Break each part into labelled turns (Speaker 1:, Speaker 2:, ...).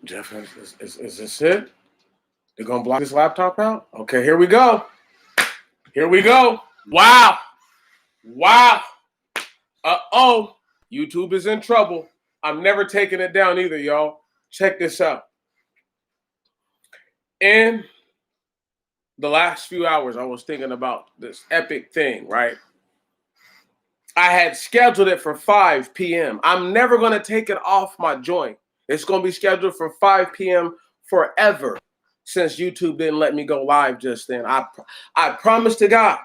Speaker 1: Jeff, is this it? They're going to block this laptop out? Okay, here we go. Here we go. Wow. Wow. Uh-oh. YouTube is in trouble. I'm never taking it down either, y'all. Check this out. In the last few hours, I was thinking about this epic thing, right? I had scheduled it for 5 p.m. I'm never going to take it off my joint. It's going to be scheduled for 5 p.m. forever since YouTube didn't let me go live just then. I promised to God,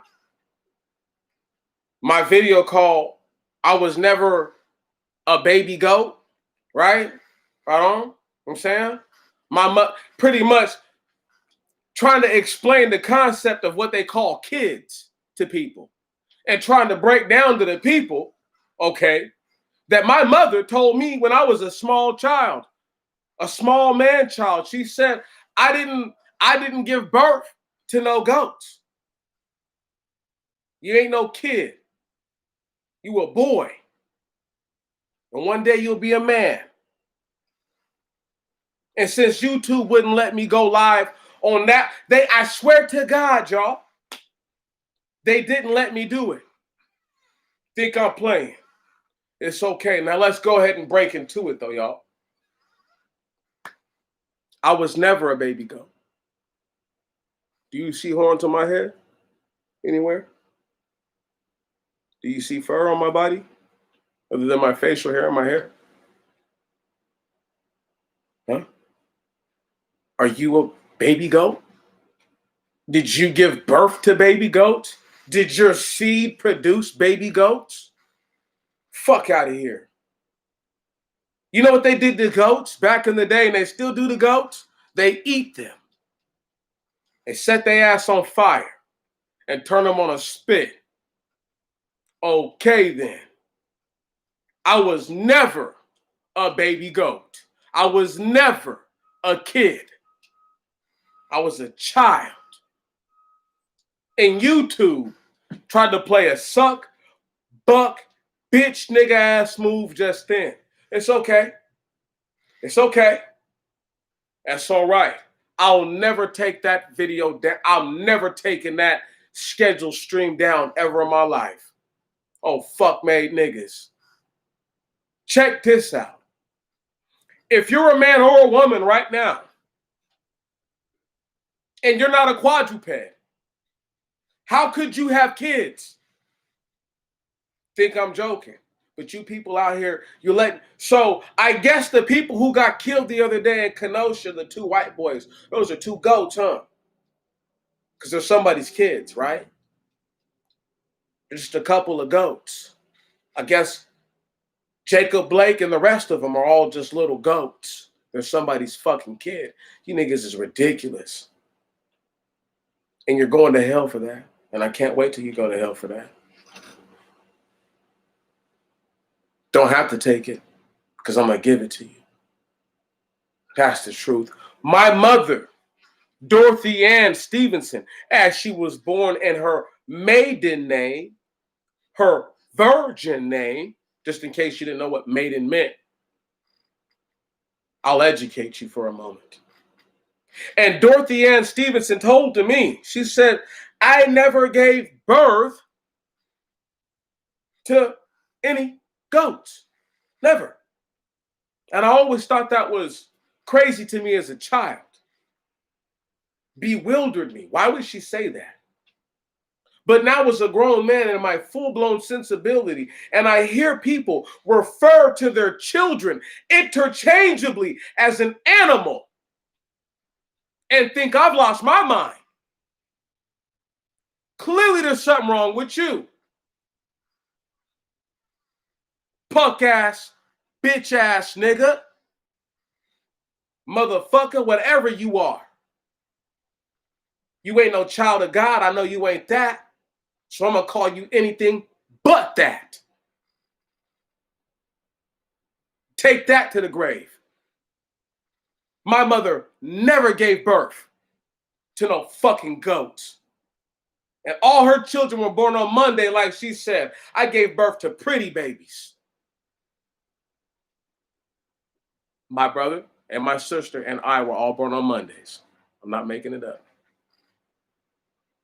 Speaker 1: my video call, I was never a baby goat, right? Right on? You know what I'm saying? Pretty much trying to explain the concept of what they call kids to people and trying to break down to the people, okay, that my mother told me when I was a small child, a small man child. She said, I didn't give birth to no goats. You ain't no kid. You a boy. And one day you'll be a man. And since YouTube wouldn't let me go live on that, I swear to God, y'all, they didn't let me do it. Think I'm playing. It's okay. Now let's go ahead and break into it though, y'all. I was never a baby goat. Do you see horns on my head? Anywhere? Do you see fur on my body? Other than my facial hair and my hair? Huh? Are you a baby goat? Did you give birth to baby goats? Did your seed produce baby goats? Fuck out of here. You know what they did to goats back in the day, and they still do to goats? They eat them. They set their ass on fire and turn them on a spit. Okay, then. I was never a baby goat. I was never a kid. I was a child. And YouTube tried to play a suck, buck, bitch, nigga ass move just then. It's okay. It's okay. That's all right. I'll never take that video down. I'm never taking that scheduled stream down ever in my life. Oh, fuck made niggas. Check this out. If you're a man or a woman right now, and you're not a quadruped, how could you have kids? Think I'm joking. But you people out here, so I guess the people who got killed the other day in Kenosha, the 2 white boys, those are 2 goats, huh? Because they're somebody's kids, right? They're just a couple of goats. I guess Jacob Blake and the rest of them are all just little goats. They're somebody's fucking kid. You niggas is ridiculous. And you're going to hell for that. And I can't wait till you go to hell for that. Don't have to take it, because I'm going to give it to you. That's the truth. My mother, Dorothy Ann Stevenson, as she was born in her maiden name, her virgin name, just in case you didn't know what maiden meant, I'll educate you for a moment. And Dorothy Ann Stevenson told to me, she said, I never gave birth to any goats. Never. And I always thought that was crazy to me as a child. Bewildered me. Why would she say that? But now as a grown man in my full-blown sensibility, and I hear people refer to their children interchangeably as an animal and think I've lost my mind. Clearly there's something wrong with you. Punk ass, bitch ass nigga, motherfucker, whatever you are. You ain't no child of God. I know you ain't that. So I'm going to call you anything but that. Take that to the grave. My mother never gave birth to no fucking goats. And all her children were born on Monday, like she said. I gave birth to pretty babies. My brother, and my sister and I were all born on Mondays. I'm not making it up.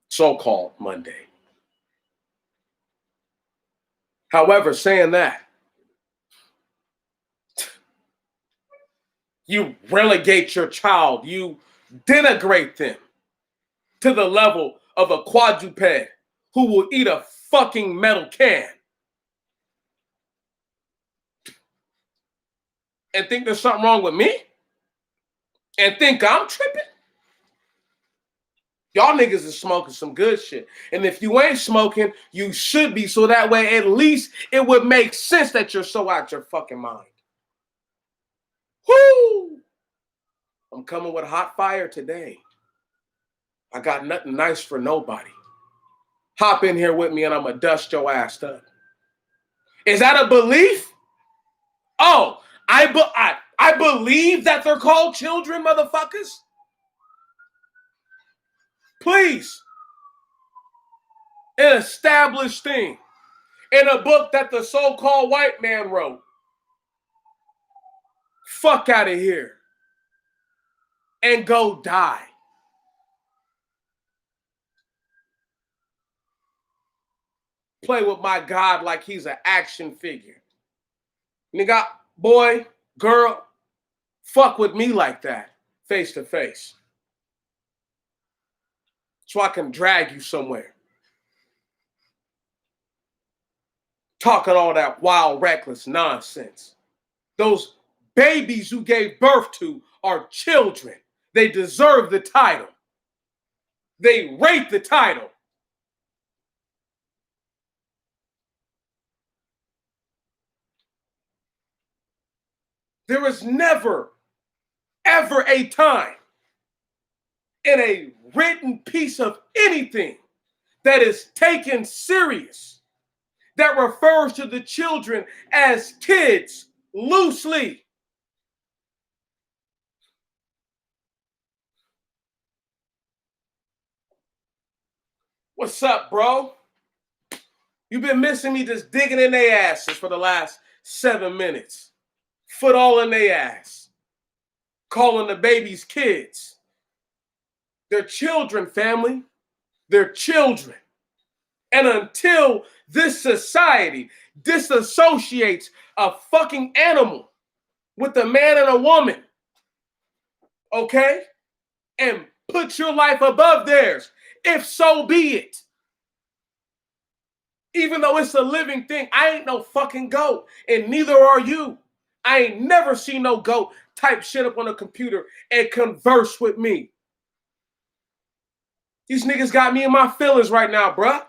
Speaker 1: So-called Monday. However, saying that, you relegate your child, you denigrate them to the level of a quadruped who will eat a fucking metal can and think there's something wrong with me and think I'm tripping. Y'all niggas is smoking some good shit. And if you ain't smoking, you should be, so that way at least it would make sense that you're so out your fucking mind. Whoo! I'm coming with hot fire today. I got nothing nice for nobody. Hop in here with me and I'm going to dust your ass up. Is that a belief? Oh, I believe that they're called children, motherfuckers. Please. An established thing. In a book that the so-called white man wrote. Fuck out of here. And go die. Play with my God like he's an action figure. Nigga, boy, girl, fuck with me like that, face to face. So I can drag you somewhere. Talking all that wild, reckless nonsense. Those babies you gave birth to are children. They deserve the title. They rate the title. There was never, ever a time in a written piece of anything that is taken serious that refers to the children as kids loosely. What's up, bro? You've been missing me just digging in their asses for the last 7 minutes. Foot all in their ass. Calling the babies kids. They're children, family. They're children. And until this society disassociates a fucking animal with a man and a woman, okay, and put your life above theirs, if so be it. Even though it's a living thing, I ain't no fucking goat, and neither are you. I ain't never seen no goat type shit up on a computer and converse with me. These niggas got me in my feelings right now, bruh.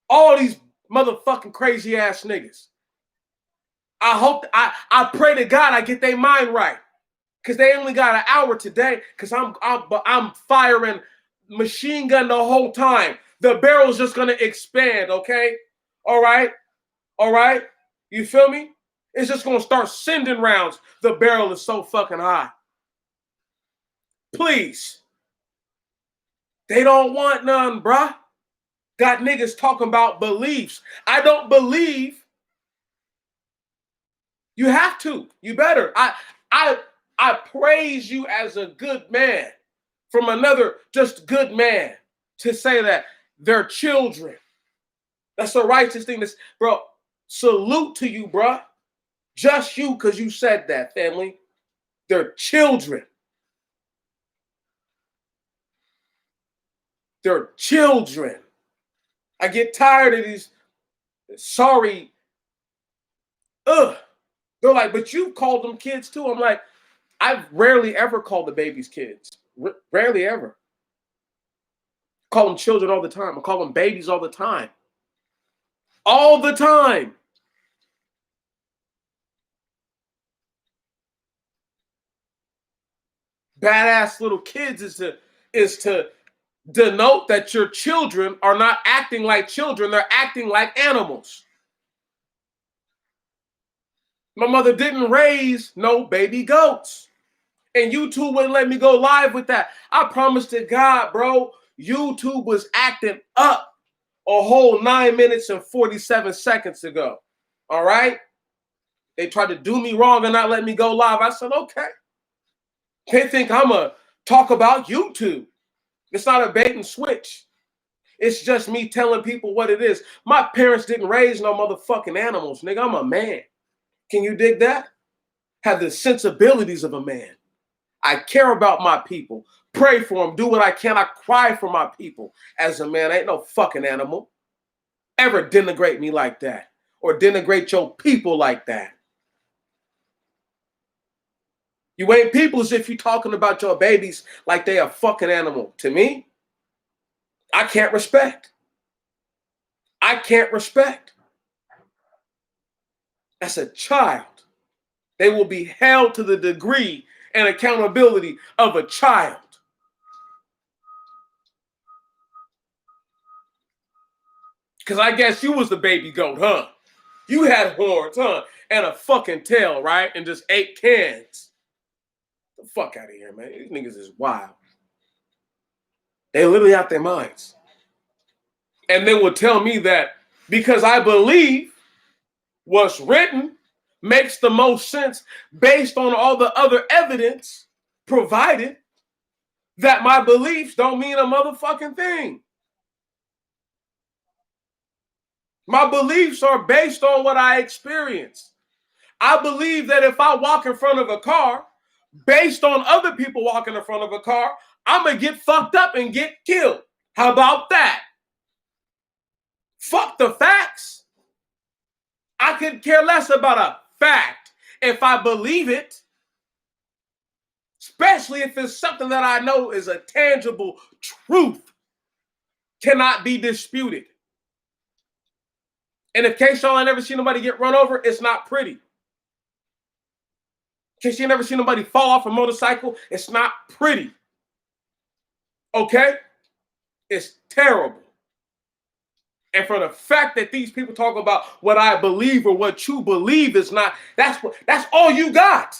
Speaker 1: All these motherfucking crazy ass niggas. I pray to God I get their mind right. Cause they only got an hour today. Cause I'm firing machine gun the whole time. The barrel's just gonna expand, okay? All right? All right? You feel me? It's just gonna start sending rounds. The barrel is so fucking high. Please. They don't want none, bruh. Got niggas talking about beliefs. I don't believe. You have to. You better. I praise you as a good man from another just good man to say that they're children. That's a righteous thing. Bro, salute to you, bro. Just you, because you said that, family. They're children. They're children. I get tired of these sorry. They're like, but you called them kids too. I'm like, I've rarely ever called the babies kids. Rarely ever. Call them children all the time. I call them babies all the time. All the time. Badass little kids is to denote that your children are not acting like children. They're acting like animals. My mother didn't raise no baby goats. And YouTube wouldn't let me go live with that. I promise to God, bro, YouTube was acting up a whole 9 minutes and 47 seconds ago. All right? They tried to do me wrong and not let me go live. I said, okay. They think I'm a talk about YouTube. It's not a bait and switch. It's just me telling people what it is. My parents didn't raise no motherfucking animals, nigga. I'm a man. Can you dig that? Have the sensibilities of a man. I care about my people. Pray for them. Do what I can. I cry for my people. As a man, I ain't no fucking animal. Ever denigrate me like that or denigrate your people like that. You ain't people as if you talking about your babies like they a fucking animal. To me, I can't respect. I can't respect. As a child, they will be held to the degree and accountability of a child. Because I guess you was the baby goat, huh? You had horns, huh? And a fucking tail, right? And just 8 cans. Get the fuck out of here, man. These niggas is wild. They literally out their minds. And they will tell me that because I believe what's written makes the most sense based on all the other evidence provided, that my beliefs don't mean a motherfucking thing. My beliefs are based on what I experience. I believe that if I walk in front of a car, based on other people walking in front of a car, I'm going to get fucked up and get killed. How about that? Fuck the facts. I could care less about a fact if I believe it, especially if it's something that I know is a tangible truth, cannot be disputed. And in case y'all ain't never seen nobody get run over, it's not pretty. In case you ain't never seen nobody fall off a motorcycle, it's not pretty. Okay? It's terrible. And for the fact that these people talk about what I believe or what you believe is not, that's all you got.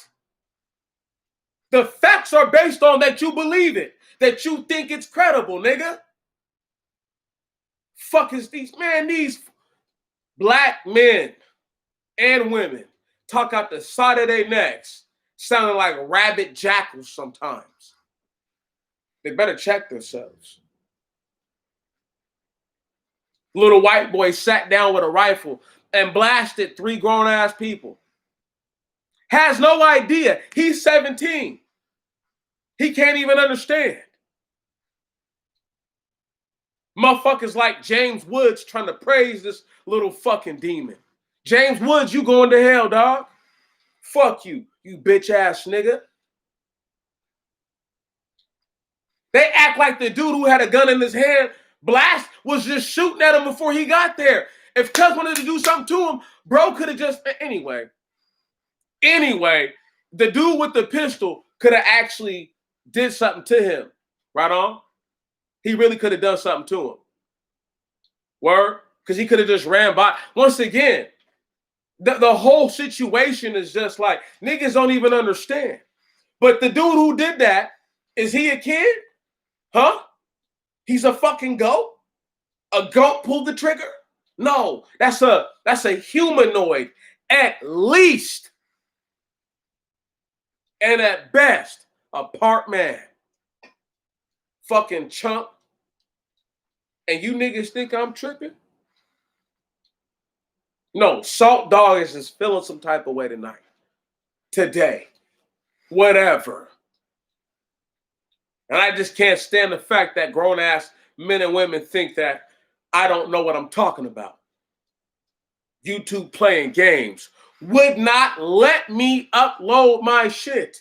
Speaker 1: The facts are based on that you believe it, that you think it's credible, nigga. Fuck is these, man, these black men and women talk out the side of their necks, sounding like rabid jackals sometimes. They better check themselves. Little white boy sat down with a rifle and blasted 3 grown-ass people. Has no idea. He's 17. He can't even understand. Motherfuckers like James Woods trying to praise this little fucking demon. James Woods, you going to hell, dog. Fuck you, you bitch-ass nigga. They act like the dude who had a gun in his hand blast was just shooting at him before he got there. If Cuz wanted to do something to him, bro could have just... Anyway, the dude with the pistol could have actually did something to him. Right on? He really could have done something to him. Word? Because he could have just ran by. Once again, the whole situation is just like, niggas don't even understand. But the dude who did that, is he a kid? Huh? He's a fucking goat? A goat pulled the trigger? No, that's a humanoid at least. And at best, a part man. Fucking chump. And you niggas think I'm tripping? No, Salt Dog is just feeling some type of way tonight. Today. Whatever. And I just can't stand the fact that grown-ass men and women think that I don't know what I'm talking about. YouTube playing games would not let me upload my shit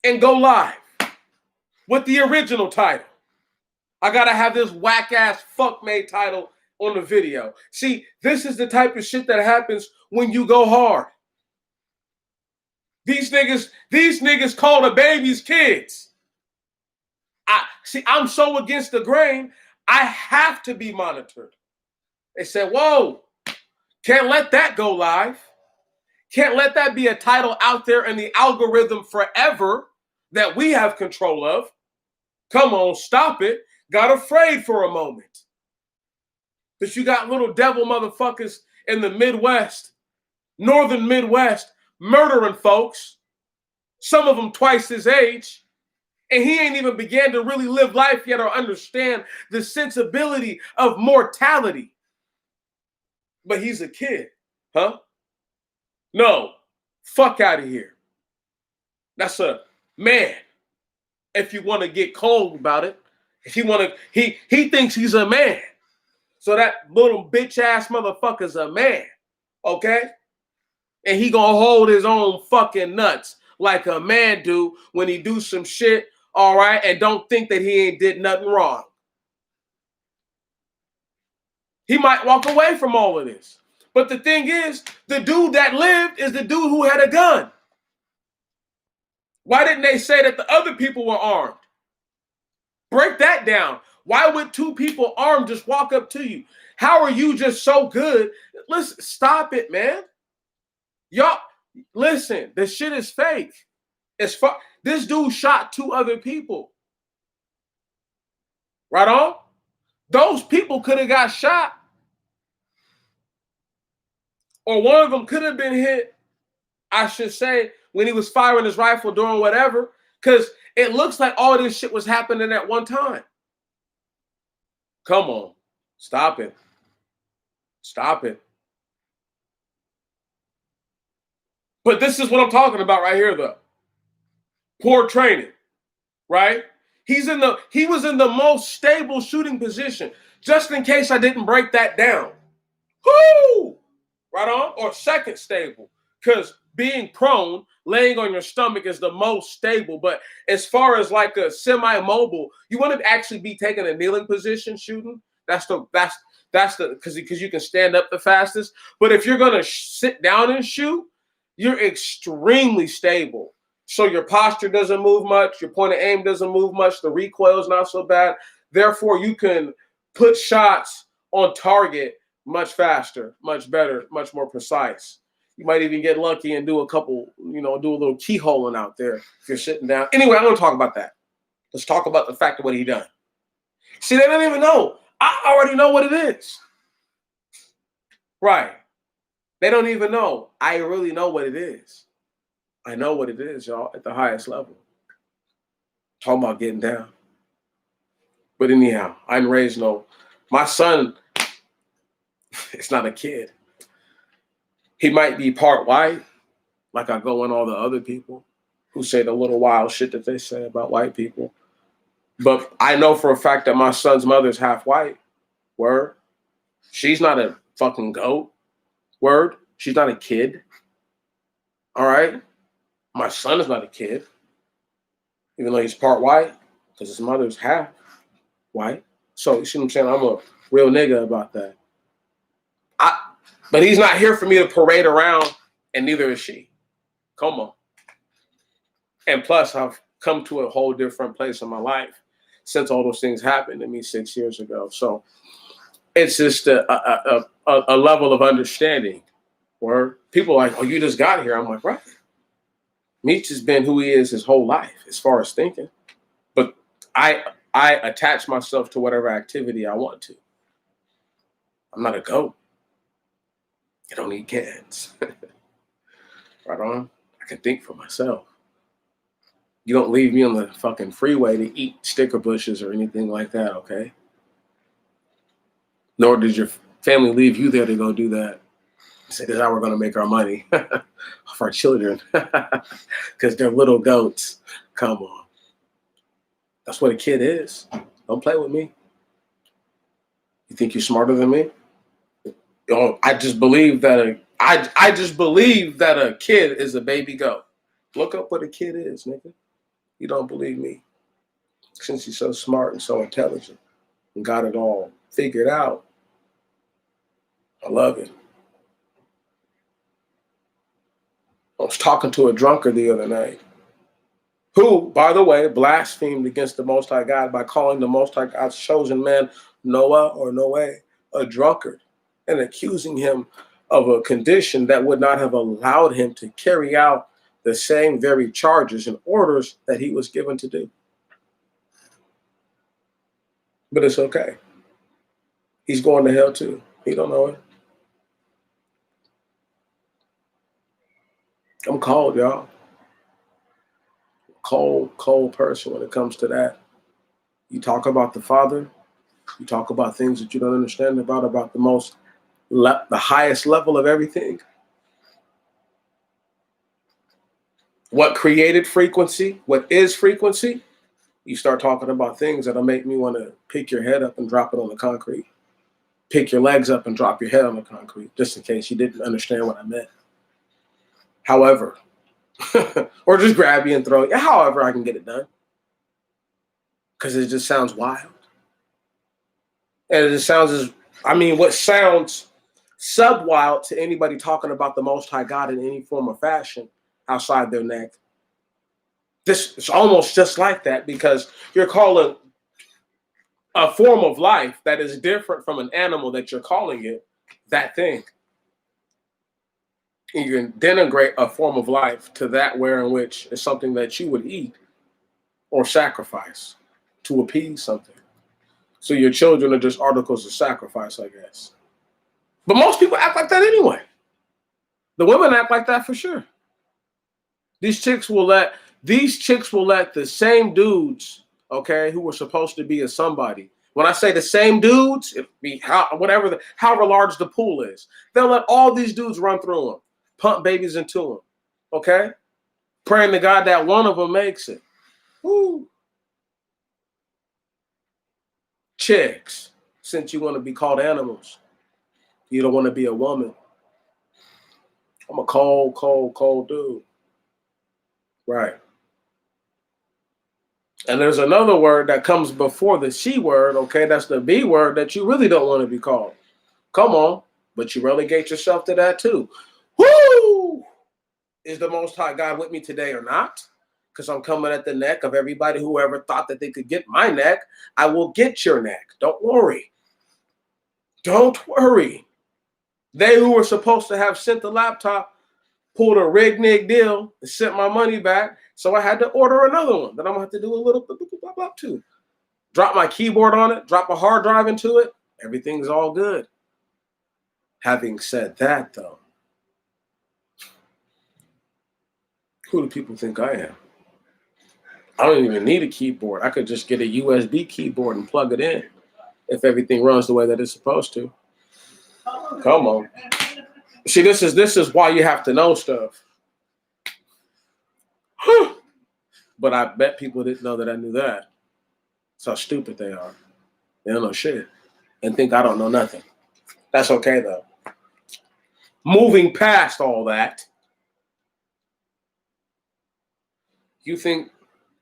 Speaker 1: and go live with the original title. I gotta have this whack-ass fuck-made title on the video. See, this is the type of shit that happens when you go hard. These niggas call the babies kids. I'm so against the grain, I have to be monitored. They said, whoa, can't let that go live. Can't let that be a title out there in the algorithm forever that we have control of. Come on, stop it. Got afraid for a moment. But you got little devil motherfuckers in the Midwest, northern Midwest, murdering folks Some of them twice his age. And he ain't even began to really live life yet or understand the sensibility of mortality. But he's a kid, huh? No, fuck out of here. That's a man. If you want to get cold about it, if you want to, he thinks he's a man. So that little bitch ass motherfucker's a man, okay? And he gonna hold his own fucking nuts like a man do when he do some shit, all right, and don't think that he ain't did nothing wrong. He might walk away from all of this. But the thing is, the dude that lived is the dude who had a gun. Why didn't they say that the other people were armed? Break that down. Why would two people armed just walk up to you? How are you just so good? Listen, stop it, man. Y'all, listen, this shit is fake. This dude shot two other people. Right on? Those people could have got shot. Or one of them could have been hit, I should say, when he was firing his rifle doing whatever. Because it looks like all this shit was happening at one time. Come on. Stop it. Stop it. But this is what I'm talking about right here, though. Poor training, right? He was in the most stable shooting position, just in case I didn't break that down. Whoo! Right on? Or second stable. Because being prone, laying on your stomach is the most stable. But as far as like a semi-mobile, you want to actually be taking a kneeling position shooting. That's the because you can stand up the fastest. But if you're gonna sit down and shoot, you're extremely stable. So your posture doesn't move much, your point of aim doesn't move much, the recoil is not so bad. Therefore, you can put shots on target much faster, much better, much more precise. You might even get lucky and do a couple, do a little keyholing out there if you're sitting down. Anyway, I'm going to talk about that. Let's talk about the fact of what he done. See, they don't even know. I already know what it is. Right. They don't even know. I really know what it is. I know what it is, y'all, at the highest level. Talking about getting down. But anyhow, I didn't raise my son, it's not a kid. He might be part white, like I go in all the other people who say the little wild shit that they say about white people. But I know for a fact that my son's mother's half white. Word. She's not a fucking goat. Word. She's not a kid. All right. My son is not a kid, even though he's part white, because his mother's half white. So you see what I'm saying? I'm a real nigga about that. But he's not here for me to parade around, and neither is she. Come on. And plus, I've come to a whole different place in my life since all those things happened to me 6 years ago. So it's just a level of understanding where people are like, oh, you just got here. I'm like, right. Meech has been who he is his whole life as far as thinking. But I attach myself to whatever activity I want to. I'm not a goat. I don't need cans. Right on? I can think for myself. You don't leave me on the fucking freeway to eat sticker bushes or anything like that, okay? Nor did your family leave you there to go do that. Say, this is how we're going to make our money off our children because they're little goats. Come on. That's what a kid is. Don't play with me. You think you're smarter than me? I just believe that I just believe that a kid is a baby goat. Look up what a kid is, nigga. You don't believe me. Since he's so smart and so intelligent and got it all figured out. I love it. I was talking to a drunkard the other night who, by the way, blasphemed against the Most High God by calling the Most High God's chosen man Noah or Noe a drunkard and accusing him of a condition that would not have allowed him to carry out the same very charges and orders that he was given to do. But it's okay. He's going to hell too. He don't know it. I'm called, y'all. Cold person when it comes to that. You talk about the Father, you talk about things that you don't understand about the highest level of everything. What created frequency? What is frequency? You start talking about things that'll make me want to pick your head up and drop it on the concrete. Pick your legs up and drop your head on the concrete, just in case you didn't understand what I meant. However, or just grab you and throw you. However I can get it done. Because it just sounds wild. And it just sounds what sounds sub-wild to anybody talking about the Most High God in any form or fashion outside their neck. This is almost just like that, because you're calling a form of life that is different from an animal that you're calling it that thing. And you can denigrate a form of life to that wherein which is something that you would eat or sacrifice to appease something. So your children are just articles of sacrifice, I guess. But most people act like that anyway. The women act like that for sure. These chicks will let the same dudes, okay, who were supposed to be a somebody. When I say the same dudes, it be however large the pool is, they'll let all these dudes run through them, pump babies into them, okay? Praying to God that one of them makes it. Woo. Chicks, since you want to be called animals, you don't want to be a woman. I'm a cold dude. Right. And there's another word that comes before the she word, okay? That's the B word that you really don't want to be called. Come on. But you relegate yourself to that too. Woo! Is the Most High God with me today or not? Because I'm coming at the neck of everybody who ever thought that they could get my neck. I will get your neck. Don't worry. Don't worry. They who were supposed to have sent the laptop pulled a rig-nig deal and sent my money back. So I had to order another one that I'm going to have to do a little blah too. Drop my keyboard on it, drop a hard drive into it. Everything's all good. Having said that, though, who do people think I am? I don't even need a keyboard. I could just get a USB keyboard and plug it in if everything runs the way that it's supposed to. Come on. See, this is why you have to know stuff. But I bet people didn't know that I knew that. That's how stupid they are. They don't know shit and think I don't know nothing. That's okay, though. Moving past all that, you think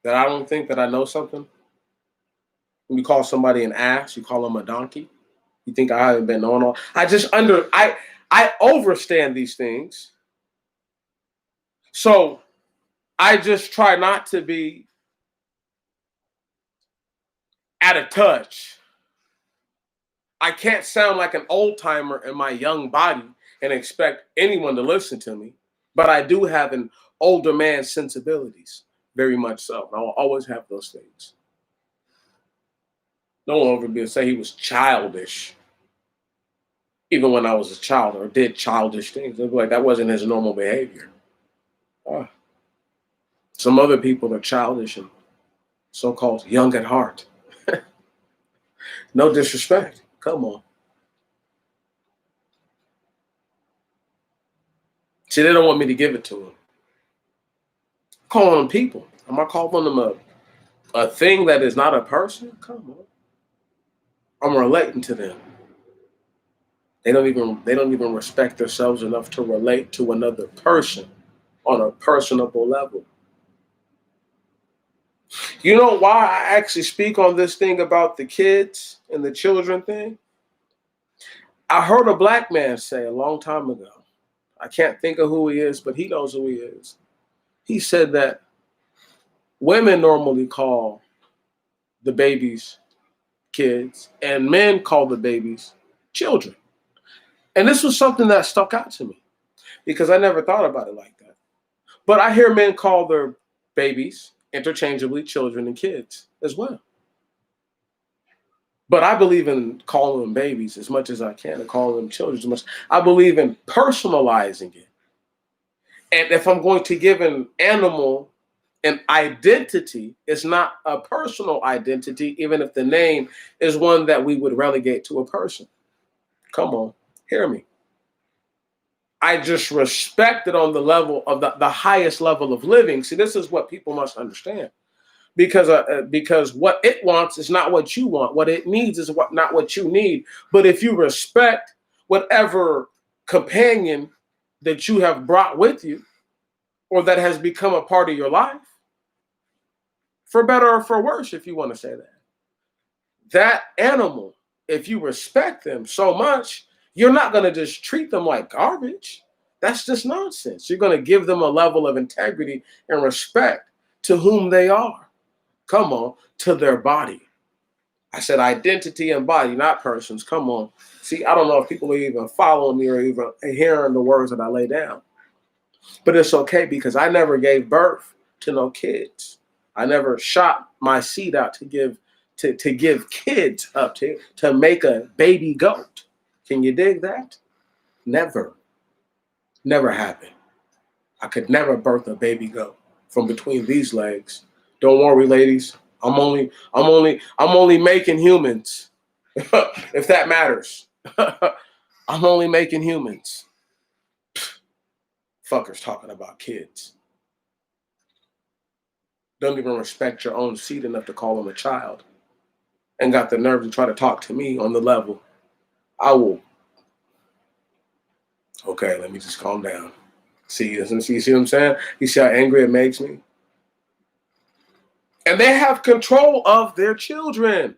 Speaker 1: that I don't think that I know something? When you call somebody an ass, you call them a donkey. You think I haven't been knowing all? I overstand these things. So I just try not to be out of touch. I can't sound like an old timer in my young body and expect anyone to listen to me. But I do have an older man's sensibilities, very much so. I will always have those things. No one will ever be able to say he was childish, even when I was a child or did childish things. It was like that wasn't his normal behavior. Some other people are childish and so-called young at heart. No disrespect. Come on. See, they don't want me to give it to them. I'm calling them people. Am I calling them a thing that is not a person? Come on. I'm relating to them. They don't even respect themselves enough to relate to another person on a personable level. You know why I actually speak on this thing about the kids and the children thing? I heard a black man say a long time ago, I can't think of who he is, but he knows who he is. He said that women normally call the babies kids and men call the babies children. And this was something that stuck out to me because I never thought about it like that. But I hear men call their babies interchangeably children and kids as well. But I believe in calling them babies as much as I can and calling them children as much. I believe in personalizing it. And if I'm going to give an animal An identity is not a personal identity, even if the name is one that we would relegate to a person. Come on, hear me. I just respect it on the level of the highest level of living. See, this is what people must understand. Because what it wants is not what you want. What it needs is not what you need. But if you respect whatever companion that you have brought with you, or that has become a part of your life, for better or for worse, if you want to say that animal, if you respect them so much, you're not going to just treat them like garbage. That's just nonsense. You're going to give them a level of integrity and respect to whom they are. Come on, to their body. I said identity and body, not persons. Come on. See, I don't know if people are even following me or even hearing the words that I lay down. But it's okay, because I never gave birth to no kids. I never shot my seed out to give kids up to make a baby goat. Can you dig that? Never. Never happened. I could never birth a baby goat from between these legs. Don't worry, ladies. I'm only making humans. If that matters. I'm only making humans. Fuckers talking about kids. Don't even respect your own seed enough to call them a child. And got the nerve to try to talk to me on the level. I will. Okay, let me just calm down. See what I'm saying? You see how angry it makes me? And they have control of their children.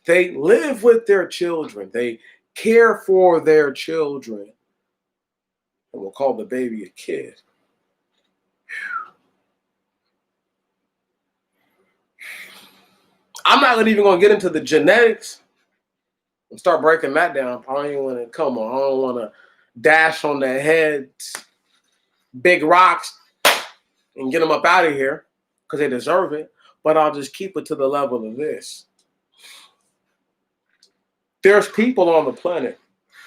Speaker 1: They live with their children. They care for their children. And we'll call the baby a kid. I'm not even going to get into the genetics and start breaking that down. I don't even want to, come on, I don't want to dash on their heads, big rocks, and get them up out of here because they deserve it. But I'll just keep it to the level of this. There's people on the planet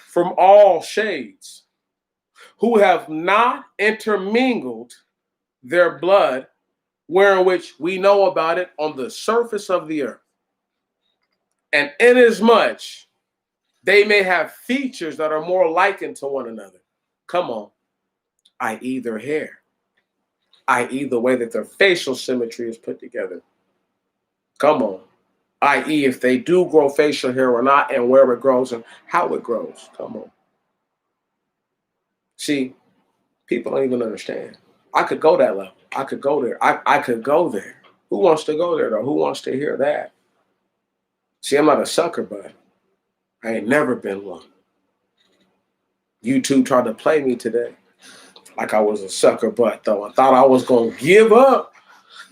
Speaker 1: from all shades who have not intermingled their blood, wherein which we know about it on the surface of the earth. And inasmuch they may have features that are more likened to one another. Come on, i.e. their hair, i.e. the way that their facial symmetry is put together. Come on, i.e. if they do grow facial hair or not, and where it grows and how it grows. Come on. See, people don't even understand. I could go that level. I could go there. I could go there. Who wants to go there, though? Who wants to hear that? See, I'm not a sucker, but I ain't never been one. YouTube tried to play me today like I was a sucker butt, though. I thought I was going to give up.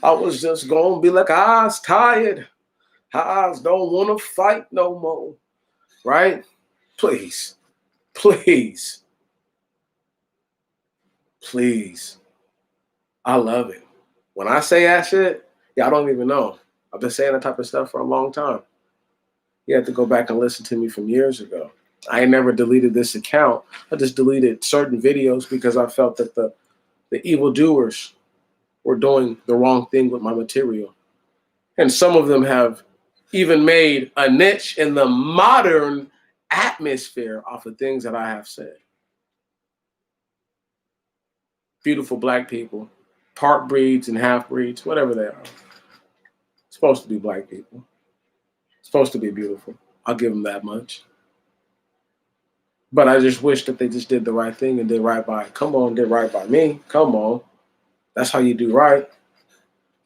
Speaker 1: I was just going to be like, I was tired. I don't want to fight no more. Right? Please. Please. Please. I love it. When I say that shit, y'all don't even know. I've been saying that type of stuff for a long time. You have to go back and listen to me from years ago. I ain't never deleted this account. I just deleted certain videos because I felt that the evildoers were doing the wrong thing with my material. And some of them have even made a niche in the modern atmosphere off of things that I have said. Beautiful black people, part breeds and half breeds, whatever they are. Supposed to be black people. Supposed to be beautiful. I'll give them that much. But I just wish that they just did the right thing and did right by it. Come on, did right by me. Come on. That's how you do right.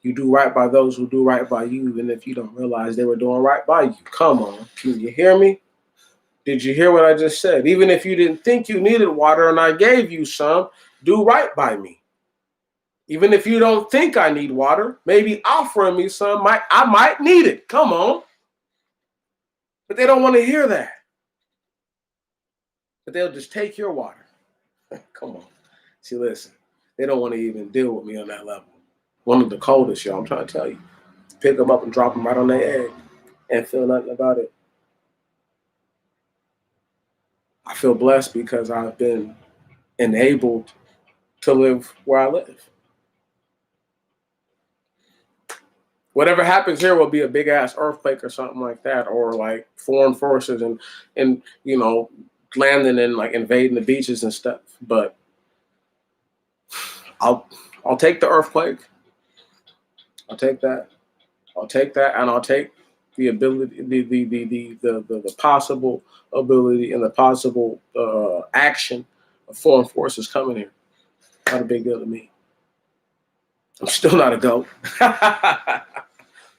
Speaker 1: You do right by those who do right by you, even if you don't realize they were doing right by you. Come on. Can you hear me? Did you hear what I just said? Even if you didn't think you needed water and I gave you some, do right by me. Even if you don't think I need water, maybe offering me some, I might need it. Come on. But they don't want to hear that. But they'll just take your water. Come on. See, listen, they don't want to even deal with me on that level. One of the coldest, y'all, I'm trying to tell you. Pick them up and drop them right on their egg and feel nothing about it. I feel blessed because I've been enabled to live where I live. Whatever happens here will be a big ass earthquake or something like that, or like foreign forces and landing and like invading the beaches and stuff. But I'll take the earthquake. I'll take that. I'll take that, and I'll take the ability, the possible ability and the possible action of foreign forces coming here. Not a big deal to me. I'm still not a goat.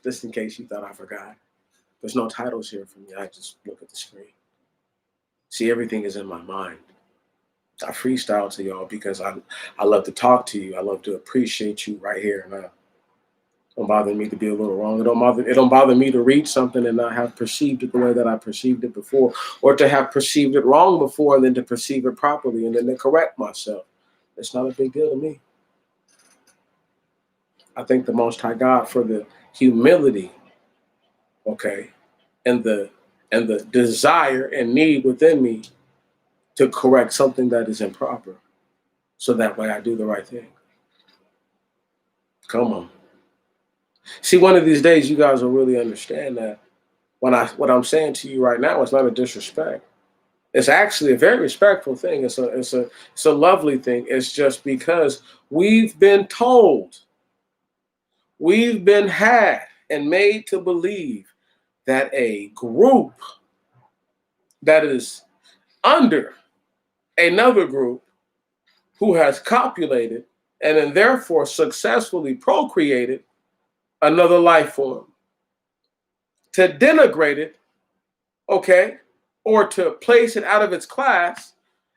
Speaker 1: Just in case you thought I forgot. There's no titles here for me. I just look at the screen. See, everything is in my mind. I freestyle to y'all because I love to talk to you. I love to appreciate you right here and now. Don't bother me to be a little wrong. It don't bother me to read something and not have perceived it the way that I perceived it before, or to have perceived it wrong before and then to perceive it properly and then to correct myself. It's not a big deal to me. I thank the Most High God for the humility, okay, and the desire and need within me to correct something that is improper, so that way I do the right thing. Come on. See, one of these days, you guys will really understand that what I'm saying to you right now is not a disrespect. It's actually a very respectful thing. It's a lovely thing. It's just because we've been told, we've been had and made to believe that a group that is under another group who has copulated and then therefore successfully procreated another life form, to denigrate it, okay, or to place it out of its class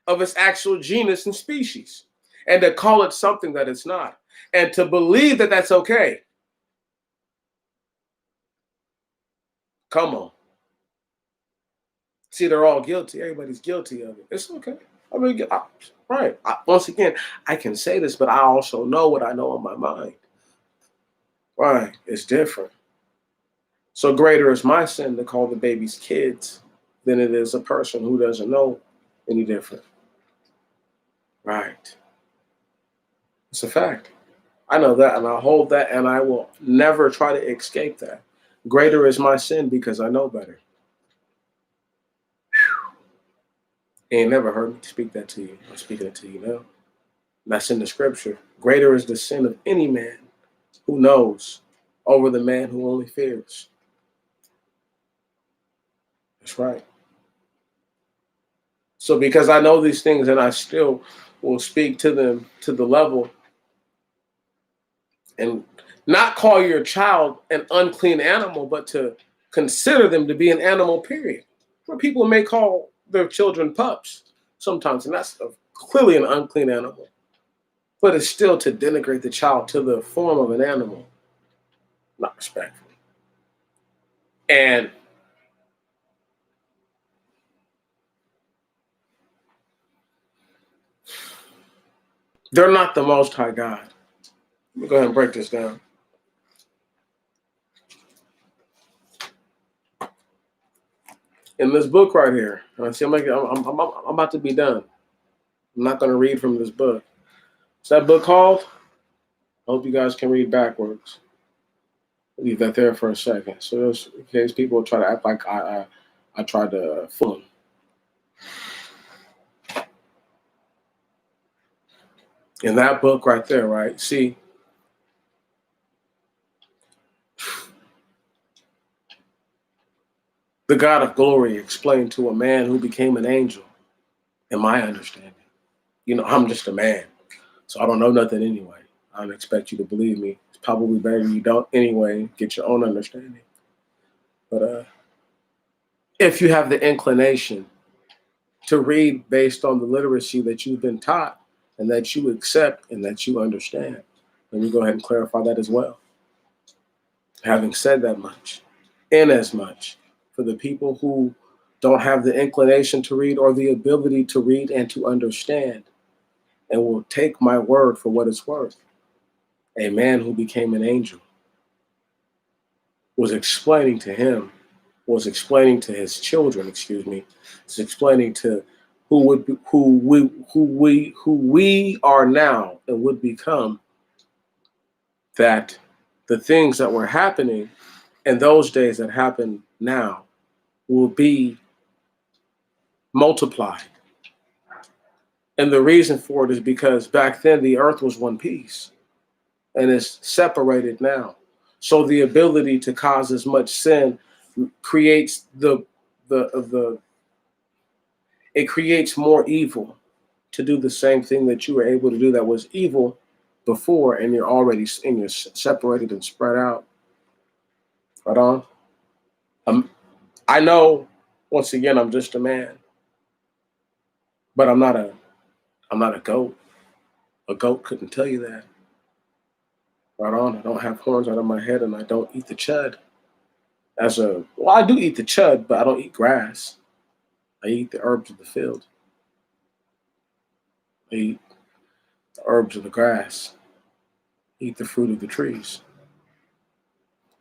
Speaker 1: of its actual genus and species, and to call it something that it's not, and to believe that that's okay. Come on. See, they're all guilty. Everybody's guilty of it. It's okay. I mean, right. Once again, I can say this, but I also know what I know in my mind. Right. It's different. So greater is my sin to call the babies kids than it is a person who doesn't know any different. Right. It's a fact. I know that, and I hold that, and I will never try to escape that. Greater is my sin because I know better. You ain't never heard me speak that to you. I'm speaking it to you now. That's in the scripture. Greater is the sin of any man who knows over the man who only fears. That's right. So because I know these things and I still will speak to them to the level and not call your child an unclean animal, but to consider them to be an animal, period. Where people may call their children pups sometimes, and that's clearly an unclean animal. But it's still to denigrate the child to the form of an animal. Not respectful. And they're not the Most High God. Let me go ahead and break this down. In this book right here, see, I'm about to be done. I'm not going to read from this book. What's that book called? I hope you guys can read backwards. Leave that there for a second. So just in case people try to act like I tried to fool them. In that book right there, right? See, the God of glory explained to a man who became an angel, in my understanding. You know, I'm just a man, so I don't know nothing anyway. I don't expect you to believe me. It's probably better you don't anyway. Get your own understanding. But if you have the inclination to read based on the literacy that you've been taught and that you accept and that you understand, let me go ahead and clarify that as well. Having said that much, inasmuch for the people who don't have the inclination to read or the ability to read and to understand, and will take my word for what it's worth, a man who became an angel was explaining to his children, was explaining to who we are now and would become, that the things that were happening in those days that happen now will be multiplied. And the reason for it is because back then the earth was one piece and it's separated now. So the ability to cause as much sin creates the it creates more evil to do the same thing that you were able to do that was evil before, and you're separated and spread out. Right on. I know. Once again, I'm just a man, but I'm not a goat. A goat couldn't tell you that. Right on. I don't have horns out of my head, and I don't eat the chud. Well, I do eat the chud, but I don't eat grass. I eat the herbs of the field. I eat the herbs of the grass. I eat the fruit of the trees.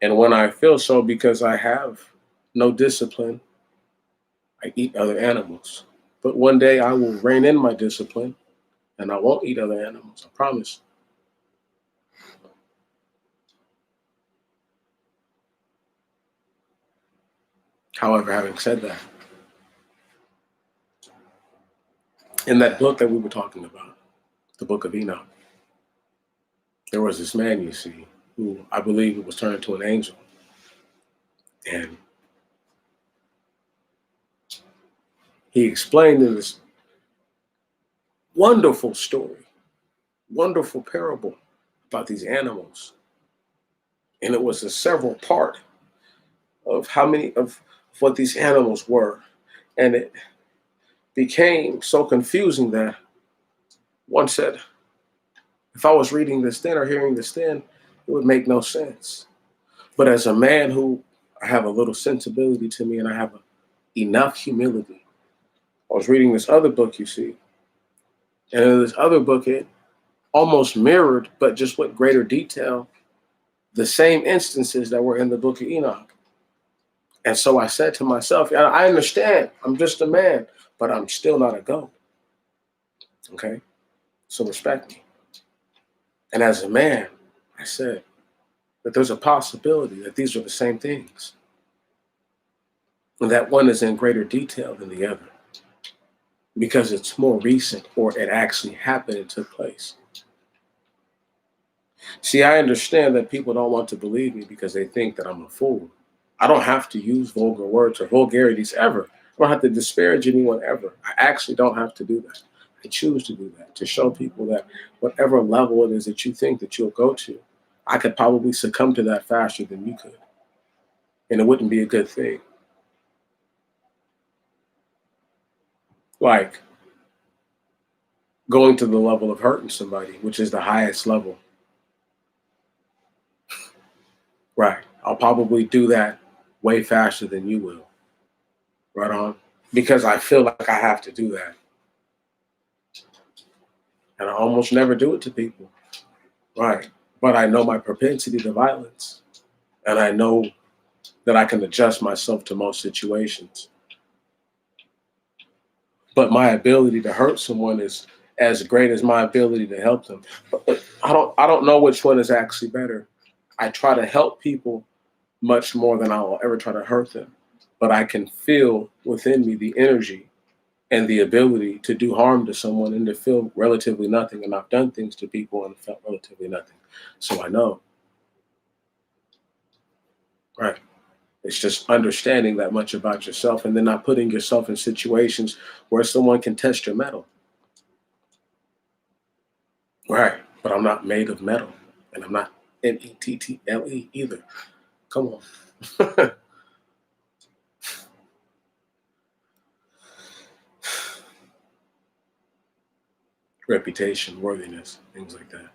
Speaker 1: And when I feel so, because I have no discipline, I eat other animals. But one day I will rein in my discipline and I won't eat other animals. I promise. However, having said that, in that book that we were talking about, the book of Enoch, there was this man, you see, who I believe was turned into an angel. And he explained in this wonderful story, wonderful parable about these animals. And it was a several part of how many of what these animals were. And it became so confusing that one said, if I was reading this then or hearing this then, it would make no sense. But as a man who I have a little sensibility to me and I have enough humility, I was reading this other book, you see. And in this other book, it almost mirrored, but just with greater detail, the same instances that were in the book of Enoch. And so I said to myself, I understand, I'm just a man, but I'm still not a goat. Okay? So respect me. And as a man, I said that there's a possibility that these are the same things. And that one is in greater detail than the other because it's more recent or it actually happened and took place. See, I understand that people don't want to believe me because they think that I'm a fool. I don't have to use vulgar words or vulgarities ever. I don't have to disparage anyone ever. I actually don't have to do that. I choose to do that to show people that whatever level it is that you think that you'll go to, I could probably succumb to that faster than you could. And it wouldn't be a good thing. Like going to the level of hurting somebody, which is the highest level. Right. I'll probably do that way faster than you will. Right on. Because I feel like I have to do that. And I almost never do it to people. Right. But I know my propensity to violence. And I know that I can adjust myself to most situations. But my ability to hurt someone is as great as my ability to help them. But I don't know which one is actually better. I try to help people much more than I will ever try to hurt them. But I can feel within me the energy and the ability to do harm to someone and to feel relatively nothing. And I've done things to people and felt relatively nothing. So I know. Right. It's just understanding that much about yourself and then not putting yourself in situations where someone can test your mettle. Right. But I'm not made of metal and I'm not METTLE either. Come on. Reputation, worthiness, things like that.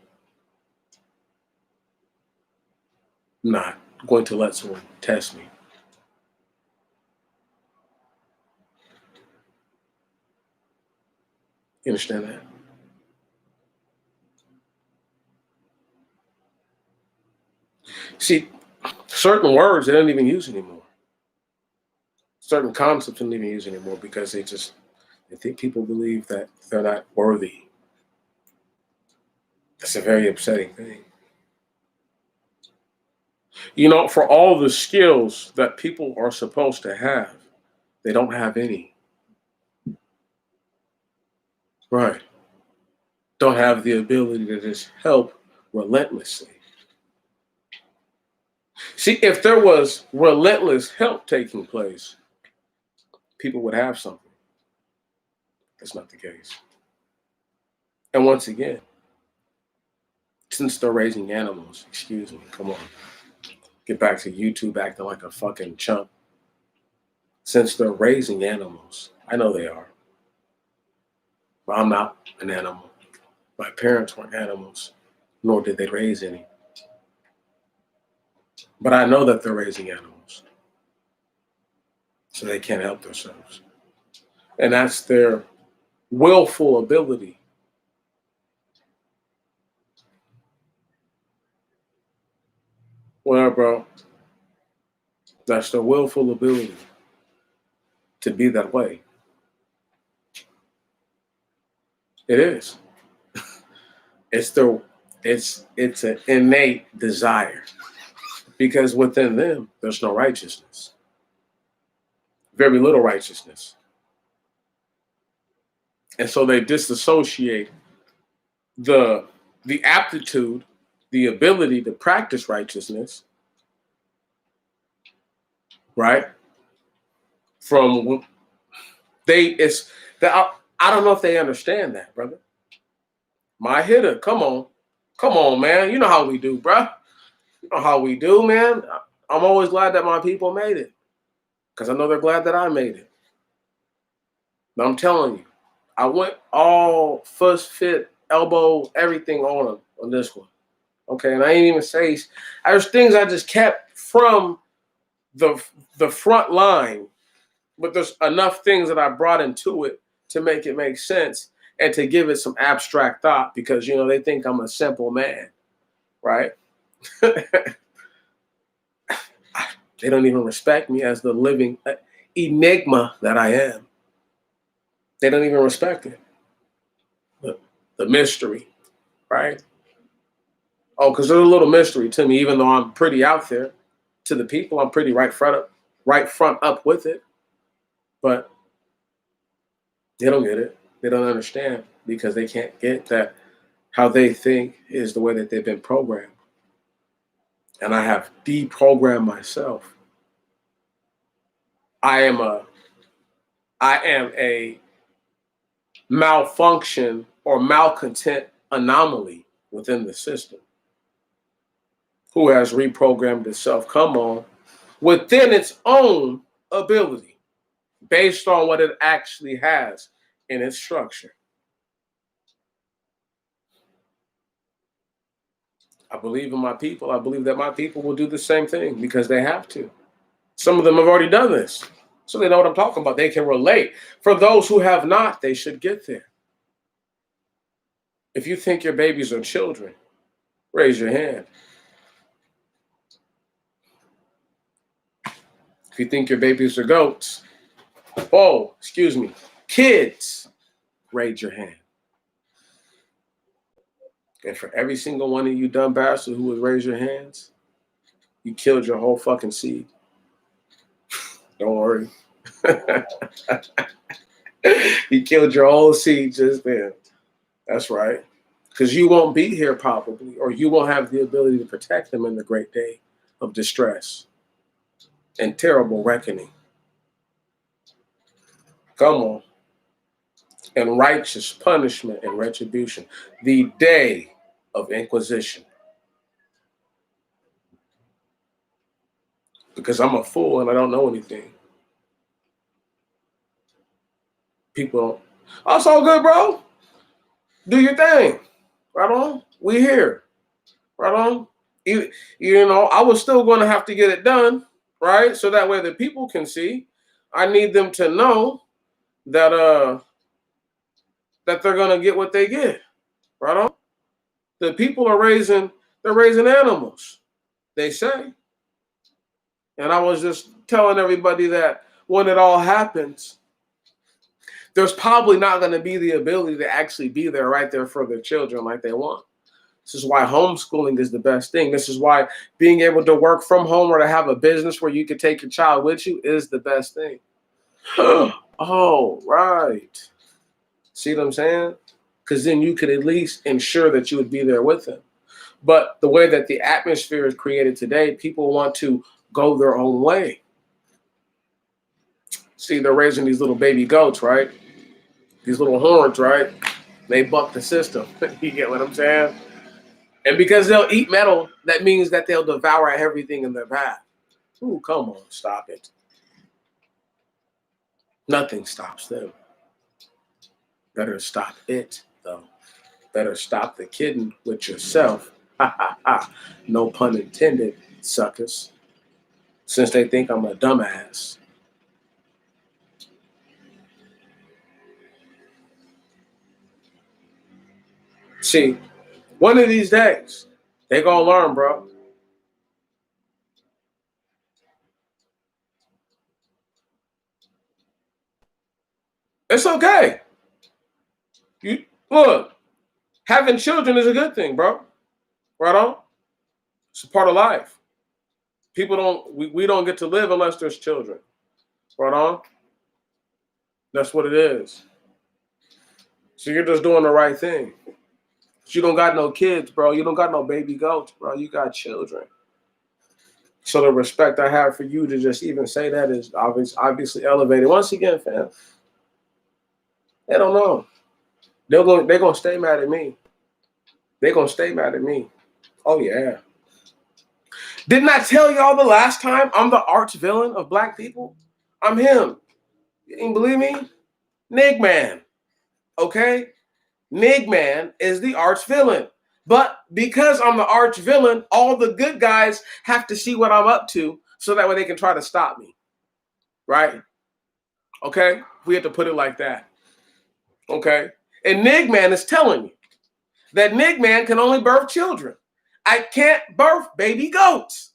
Speaker 1: I'm not going to let someone test me. You understand that? See, certain words they don't even use anymore. Certain concepts they don't even use anymore because they think people believe that they're not worthy. That's a very upsetting thing. You know, for all the skills that people are supposed to have, they don't have any. Right. Don't have the ability to just help relentlessly. See, if there was relentless help taking place, people would have something. That's not the case. And once again, since they're raising animals, excuse me, come on, get back to YouTube acting like a fucking chump. Since they're raising animals, I know they are, but I'm not an animal. My parents weren't animals, nor did they raise any. But I know that they're raising animals, so they can't help themselves. And that's their willful ability. Well, bro, that's their willful ability to be that way. It is. It's their it's an innate desire. Because within them, there's no righteousness. Very little righteousness. And so they disassociate the aptitude, the ability to practice righteousness, right? From it's that I don't know if they understand that, brother. My hitter, come on, man. You know how we do, bruh. You know how we do, man. I'm always glad that my people made it, because I know they're glad that I made it. But I'm telling you, I went all first fit, elbow, everything on this one. Okay, and I ain't even say there's things I just kept from the front line, but there's enough things that I brought into it to make it make sense and to give it some abstract thought, because they think I'm a simple man, right? They don't even respect me as the living enigma that I am. They don't even respect it. The mystery, right? Oh, because there's a little mystery to me, even though I'm pretty out there. To the people, I'm pretty right front up with it. But they don't get it. They don't understand, because they can't get that how they think is the way that they've been programmed. And I have deprogrammed myself. I am a malfunction or malcontent anomaly within the system, who has reprogrammed itself, come on, within its own ability, based on what it actually has in its structure. I believe in my people. I believe that my people will do the same thing, because they have to. Some of them have already done this, so they know what I'm talking about. They can relate. For those who have not, they should get there. If you think your babies are children, raise your hand. If you think your babies are goats, kids, raise your hand. And for every single one of you dumb bastards who would raise your hands, you killed your whole fucking seed. Don't worry. You killed your whole seed just then. That's right. Because you won't be here probably, or you won't have the ability to protect them in the great day of distress and terrible reckoning. Come on. And righteous punishment and retribution. The day of inquisition. Because I'm a fool and I don't know anything. People don't. Oh, it's all good, bro. Do your thing. Right on. We here. Right on. I was still going to have to get it done, right? So that way the people can see. I need them to know that that they're gonna get what they get. Right on. The people are raising animals, they say. And I was just telling everybody that when it all happens, there's probably not going to be the ability to actually be there right there for their children like they want. This is why homeschooling is the best thing. This is why being able to work from home or to have a business where you can take your child with you is the best thing. Oh, right. See what I'm saying? Because then you could at least ensure that you would be there with them. But the way that the atmosphere is created today, people want to go their own way. See, they're raising these little baby goats, right? These little horns, right? They buck the system. You get what I'm saying? And because they'll eat metal, that means that they'll devour everything in their path. Ooh, come on, stop it. Nothing stops them. Better stop it, though. Better stop the kidding with yourself. Ha ha ha. No pun intended, suckers. Since they think I'm a dumbass. See, one of these days, they gonna learn, bro. It's okay. You look, having children is a good thing, bro. Right on? It's a part of life. People don't we don't get to live unless there's children. Right on? That's what it is. So you're just doing the right thing. But you don't got no kids, bro. You don't got no baby goats, bro. You got children. So the respect I have for you to just even say that is obviously elevated. Once again, fam, they don't know. They're gonna stay mad at me. They're gonna stay mad at me. Oh yeah. Didn't I tell y'all the last time I'm the arch villain of black people? I'm him. You didn't believe me? Nig Man. Okay? Nig Man is the arch villain. But because I'm the arch villain, all the good guys have to see what I'm up to so that way they can try to stop me. Right? Okay? We have to put it like that. Okay? And Nig Man is telling me that Nig Man can only birth children. I can't birth baby goats.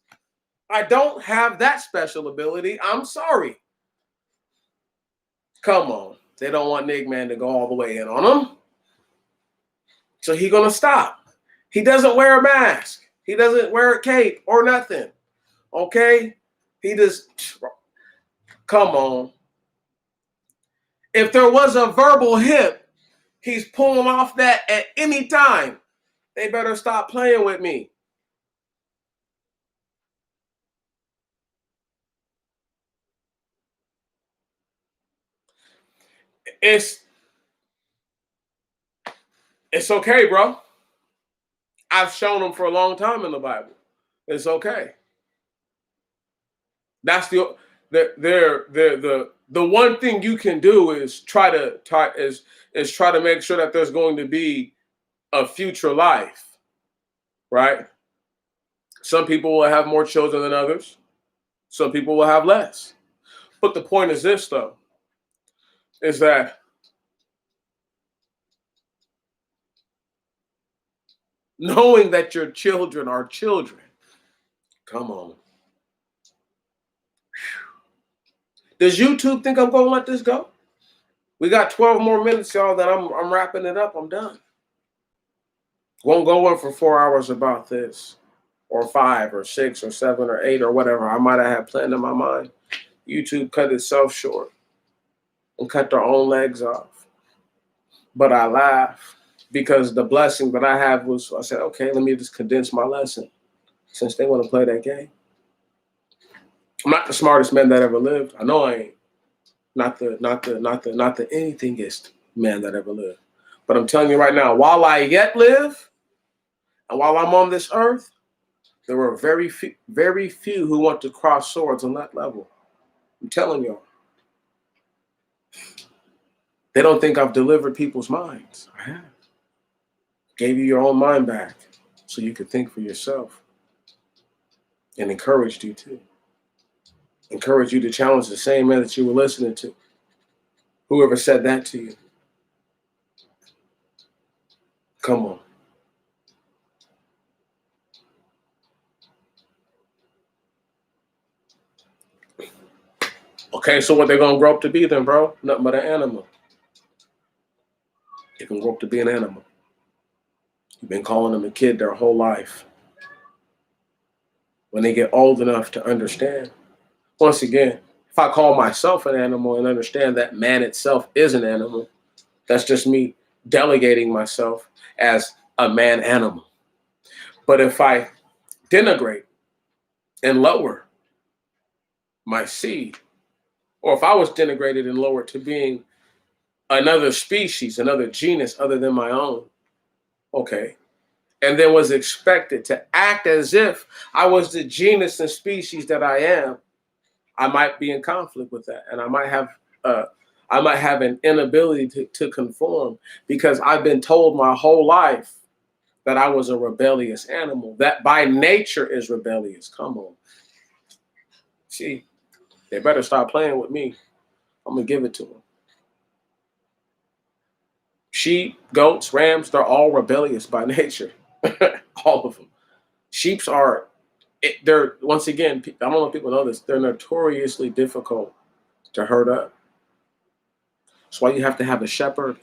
Speaker 1: I don't have that special ability. I'm sorry. Come on. They don't want Nig Man to go all the way in on them. So he's going to stop. He doesn't wear a mask. He doesn't wear a cape or nothing. Okay? He just, come on. If there was a verbal hip, he's pulling off that at any time. They better stop playing with me. It's okay, bro. I've shown them for a long time in the Bible. It's okay. That's the one thing you can do is try to make sure that there's going to be a future life, right? Some people will have more children than others. Some people will have less. But the point is this, though, is that knowing that your children are children, come on. Does YouTube think I'm going to let this go? We got 12 more minutes, y'all, that I'm wrapping it up. I'm done. Won't go on for 4 hours about this, or 5 or 6 or 7 or 8 or whatever I might have had planned in my mind. YouTube cut itself short and cut their own legs off. But I laugh because the blessing that I have was, I said, okay, let me just condense my lesson since they want to play that game. I'm not the smartest man that ever lived. I know I ain't. Not the anythingest man that ever lived. But I'm telling you right now, while I yet live, and while I'm on this earth, there were very few who want to cross swords on that level. I'm telling y'all. They don't think I've delivered people's minds. I have. Gave you your own mind back so you could think for yourself. And encouraged you to. Encouraged you to challenge the same man that you were listening to. Whoever said that to you. Come on. Okay, so what they gonna grow up to be then, bro? Nothing but an animal. They can grow up to be an animal. You've been calling them a kid their whole life. When they get old enough to understand, once again, if I call myself an animal and understand that man itself is an animal, that's just me delegating myself as a man animal. But if I denigrate and lower my seed, or if I was denigrated and lowered to being another species, another genus other than my own, okay, and then was expected to act as if I was the genus and species that I am, I might be in conflict with that, and I might have an inability to conform because I've been told my whole life that I was a rebellious animal, that by nature is rebellious. Come on. See, they better stop playing with me. I'm going to give it to them. Sheep, goats, rams, they're all rebellious by nature. All of them. Sheeps are, they're, once again, I don't know if people know this, they're notoriously difficult to herd up. That's why you have to have a shepherd,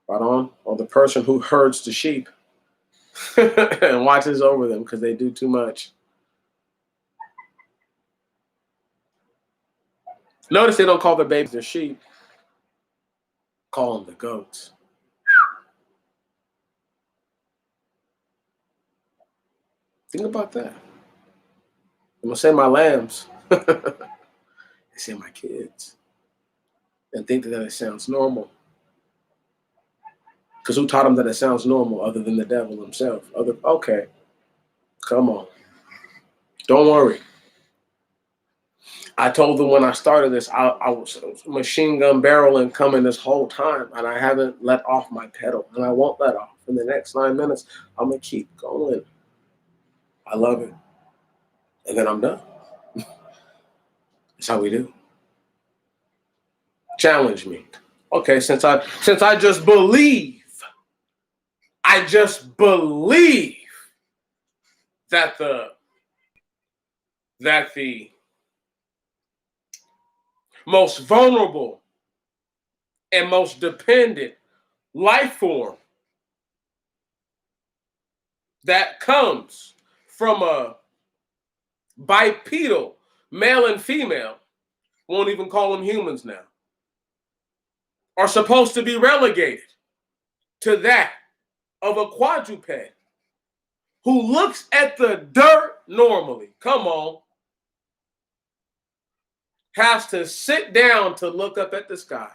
Speaker 1: right on, or the person who herds the sheep and watches over them because they do too much. Notice they don't call their babies the sheep, call them the goats. Think about that. I'm gonna say my lambs. They say my kids. And think that it sounds normal. Because who taught them that it sounds normal other than the devil himself? Okay, come on. Don't worry. I told them when I started this, I was machine gun barreling coming this whole time, and I haven't let off my pedal, and I won't let off. In the next 9 minutes, I'm going to keep going. I love it. And then I'm done. That's how we do. Challenge me. Okay, since I just believe that the most vulnerable and most dependent life form that comes from a bipedal male and female, won't even call them humans now, are supposed to be relegated to that of a quadruped who looks at the dirt normally, come on, has to sit down to look up at the sky,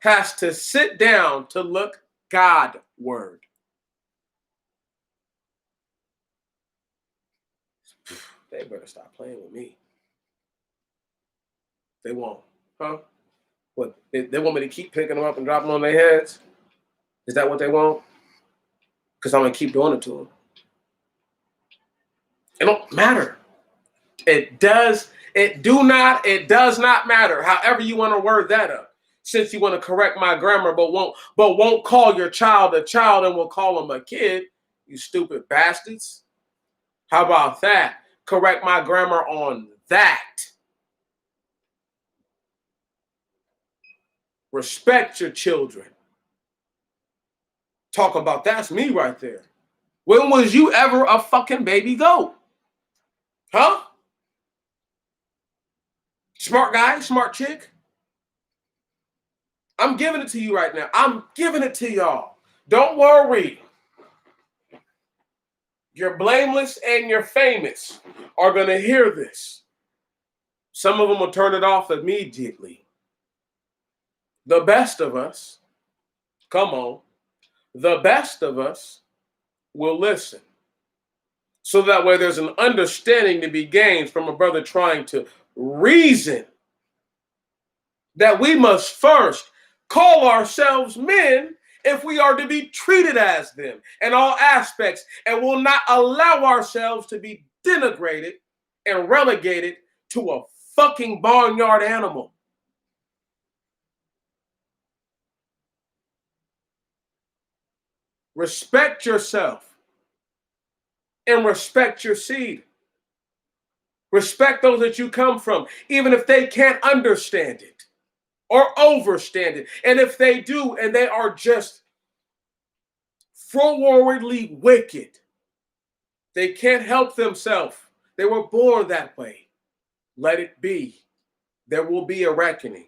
Speaker 1: has to sit down to look Godward. They better stop playing with me. They won't, huh? What, they want me to keep picking them up and dropping them on their heads? Is that what they want? Because I'm going to keep doing it to them. It don't matter. It does not matter. However you want to word that up. Since you want to correct my grammar, but won't call your child a child and will call them a kid, you stupid bastards. How about that? Correct my grammar on that. Respect your children. Talk about that's me right there. When was you ever a fucking baby goat? Huh? Smart guy, smart chick? I'm giving it to you right now. I'm giving it to y'all. Don't worry. You're blameless and you're famous are going to hear this. Some of them will turn it off immediately. The best of us, come on, the best of us will listen. So that way there's an understanding to be gained from a brother trying to reason that we must first call ourselves men if we are to be treated as them in all aspects, and will not allow ourselves to be denigrated and relegated to a fucking barnyard animal. Respect yourself and respect your seed. Respect those that you come from, even if they can't understand it or overstand it. And if they do, and they are just forwardly wicked. They can't help themselves. They were born that way. Let it be. There will be a reckoning.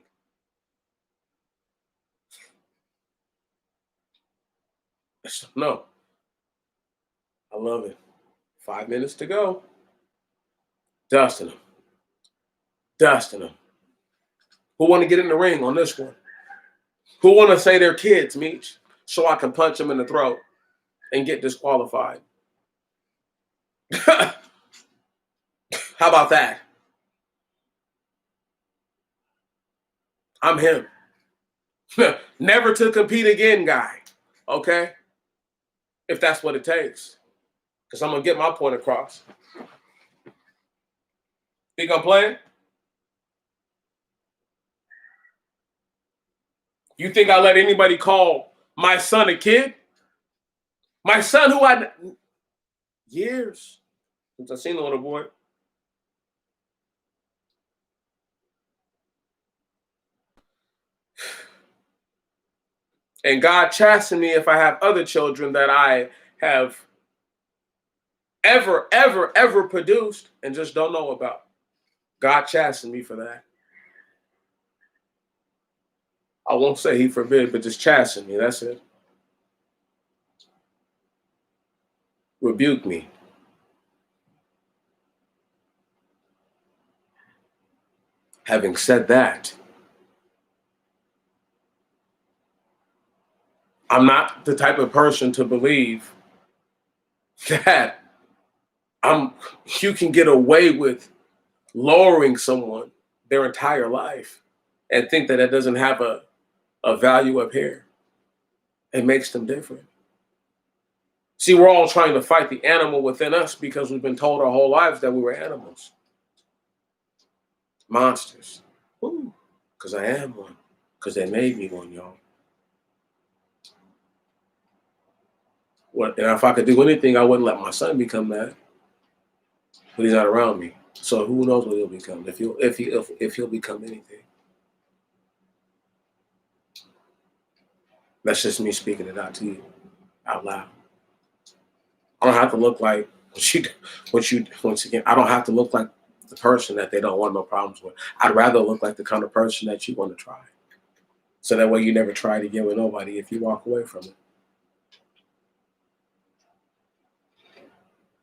Speaker 1: No, I love it. 5 minutes to go. Dusting them. Dusting them. Who want to get in the ring on this one? Who want to say they're kids, Meech, so I can punch them in the throat and get disqualified? How about that? I'm him. Never to compete again guy. Okay? If that's what it takes. Because I'm going to get my point across. Think I'm playing? You think I let anybody call my son a kid? My son who I years since I seen the little boy. And God chasten me if I have other children that I have ever produced and just don't know about. God chasten me for that. I won't say he forbid, but just chasten me. That's it. Rebuke me. Having said that, I'm not the type of person to believe that you can get away with lowering someone their entire life and think that that doesn't have a value up here. It makes them different. See, we're all trying to fight the animal within us because we've been told our whole lives that we were animals. Monsters. Ooh, because I am one. Because they made me one, y'all. What? And if I could do anything, I wouldn't let my son become that. But he's not around me. So who knows what he'll become, if he'll become anything. That's just me speaking it out to you, out loud. I don't have to look like once again, I don't have to look like the person that they don't want no problems with. I'd rather look like the kind of person that you want to try. So that way you never try to get with nobody if you walk away from it.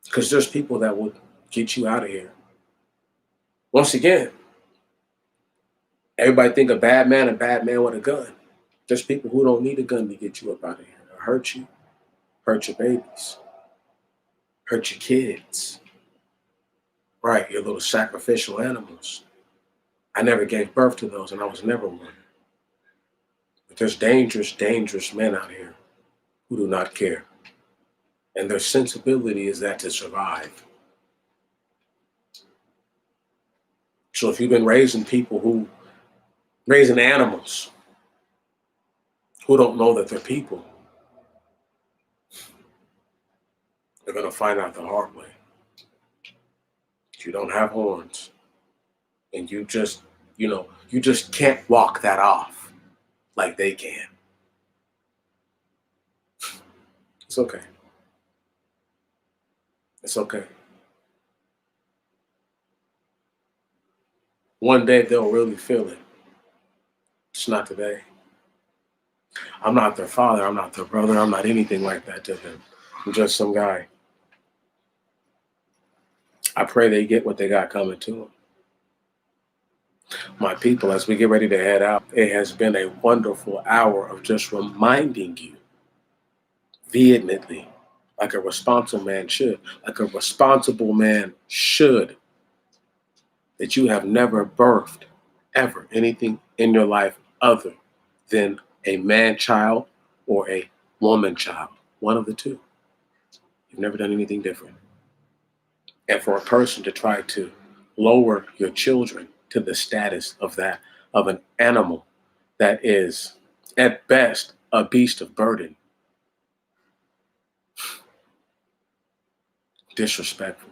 Speaker 1: Because there's people that will get you out of here. Once again, everybody think a bad man with a gun. There's people who don't need a gun to get you up out of here. Or hurt you. Hurt your babies. Hurt your kids. Right, your little sacrificial animals. I never gave birth to those, and I was never one. But there's dangerous, dangerous men out here who do not care. And their sensibility is that to survive. So if you've been raising animals who don't know that they're people, they're going to find out the hard way. You don't have horns. And you just can't walk that off like they can. It's okay. It's okay. One day they'll really feel it. It's not today. I'm not their father. I'm not their brother. I'm not anything like that to them. I'm just some guy. I pray they get what they got coming to them. My people, as we get ready to head out, it has been a wonderful hour of just reminding you vehemently, like a responsible man should, that you have never birthed ever anything in your life other than a man child or a woman child, one of the two. You've never done anything different. And for a person to try to lower your children to the status of an animal that is at best a beast of burden, disrespectful.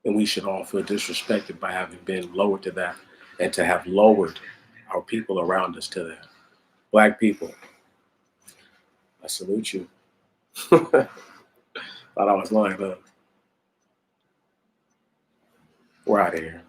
Speaker 1: And we should all feel disrespected by having been lowered to that and to have lowered our people around us to that. Black people, I salute you. Thought I was lying, huh? We're out of here.